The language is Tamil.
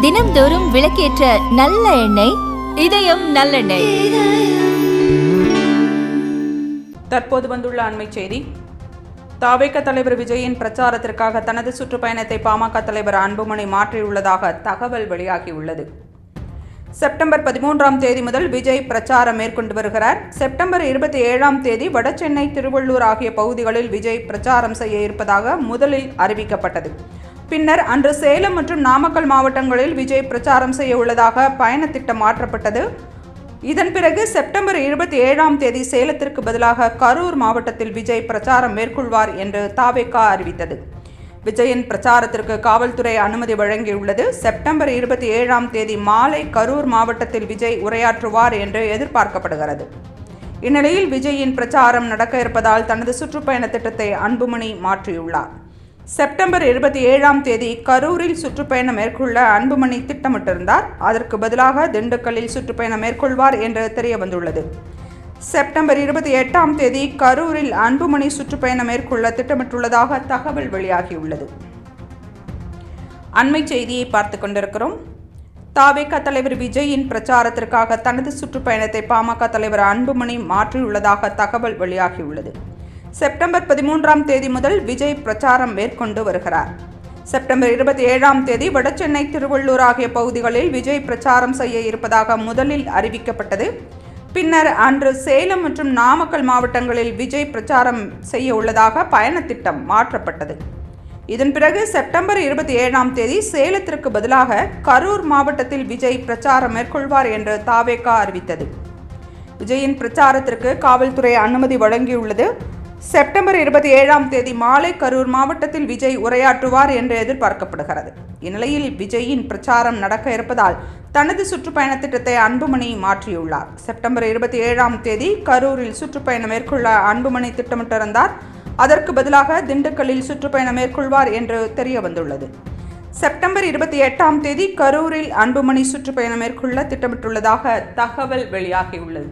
தினம்தோறும் விளக்கேற்ற நல்ல எண்ணெய் இதயம் நல்லெண்ணெய். தற்போது வந்துள்ள அண்மை செய்தி. தவேக தலைவர் விஜயின் பிரச்சாரத்திற்காக தனது சுற்றுப்பயணத்தை பாமக தலைவர் அன்புமணி மாற்றியுள்ளதாக தகவல் வெளியாகியுள்ளது. செப்டம்பர் 13ஆம் தேதி முதல் விஜய் பிரச்சாரம் மேற்கொண்டு வருகிறார். செப்டம்பர் 27ஆம் தேதி வடசென்னை, திருவள்ளூர் ஆகிய பகுதிகளில் விஜய் பிரச்சாரம் செய்ய இருப்பதாக முதலில் அறிவிக்கப்பட்டது. பின்னர் அன்று சேலம் மற்றும் நாமக்கல் மாவட்டங்களில் விஜய் பிரச்சாரம் செய்ய உள்ளதாக பயண திட்டம் மாற்றப்பட்டது. இதன் பிறகு செப்டம்பர் 27ஆம் தேதி சேலத்திற்கு பதிலாக கரூர் மாவட்டத்தில் விஜய் பிரச்சாரம் மேற்கொள்வார் என்று தவேக அறிவித்தது. விஜயின் பிரச்சாரத்திற்கு காவல்துறை அனுமதி வழங்கியுள்ளது. செப்டம்பர் 27ஆம் தேதி மாலை கரூர் மாவட்டத்தில் விஜய் உரையாற்றுவார் என்று எதிர்பார்க்கப்படுகிறது. இந்நிலையில் விஜயின் பிரச்சாரம் நடக்க இருப்பதால் தனது சுற்றுப்பயண திட்டத்தை அன்புமணி மாற்றியுள்ளார். செப்டம்பர் 27ஆம் தேதி கரூரில் சுற்றுப்பயணம் மேற்கொள்ள அன்புமணி திட்டமிட்டிருந்தார். அதற்கு பதிலாக திண்டுக்கல்லில் சுற்றுப்பயணம் மேற்கொள்வார் என்று தெரிய வந்துள்ளது. செப்டம்பர் 28ஆம் தேதி கரூரில் அன்புமணி சுற்றுப்பயணம் மேற்கொள்ள திட்டமிட்டுள்ளதாக தகவல் வெளியாகியுள்ளது. அண்மை செய்தியை பார்த்து கொண்டிருக்கிறோம். தவேக தலைவர் விஜயின் பிரச்சாரத்திற்காக தனது சுற்றுப்பயணத்தை பாமக தலைவர் அன்புமணி மாற்றியுள்ளதாக தகவல் வெளியாகியுள்ளது. செப்டம்பர் 13ஆம் தேதி முதல் விஜய் பிரச்சாரம் மேற்கொண்டு வருகிறார். செப்டம்பர் 27ஆம் தேதி வடசென்னை, திருவள்ளூர் ஆகிய பகுதிகளில் விஜய் பிரச்சாரம் செய்ய இருப்பதாக முதலில் அறிவிக்கப்பட்டது. பின்னர் அன்று சேலம் மற்றும் நாமக்கல் மாவட்டங்களில் விஜய் பிரச்சாரம் செய்ய உள்ளதாக பயண திட்டம் மாற்றப்பட்டது. இதன் பிறகு செப்டம்பர் 27ஆம் தேதி சேலத்திற்கு பதிலாக கரூர் மாவட்டத்தில் விஜய் பிரச்சாரம் மேற்கொள்வார் என்று தவேக அறிவித்தது. விஜயின் பிரச்சாரத்திற்கு காவல்துறை அனுமதி வழங்கியுள்ளது. செப்டம்பர் 27ஆம் தேதி மாலை கரூர் மாவட்டத்தில் விஜய் உரையாற்றுவார் என்று எதிர்பார்க்கப்படுகிறது. இந்நிலையில் விஜயின் பிரச்சாரம் நடக்க இருப்பதால் தனது சுற்றுப்பயண திட்டத்தை அன்புமணி மாற்றியுள்ளார். செப்டம்பர் 27ஆம் தேதி கரூரில் சுற்றுப்பயணம் மேற்கொள்ள அன்புமணி திட்டமிட்டிருந்தார். அதற்கு பதிலாக திண்டுக்கல்லில் சுற்றுப்பயணம் மேற்கொள்வார் என்று தெரிய வந்துள்ளது. செப்டம்பர் 28ஆம் தேதி கரூரில் அன்புமணி சுற்றுப்பயணம் மேற்கொள்ள திட்டமிட்டுள்ளதாக தகவல் வெளியாகியுள்ளது.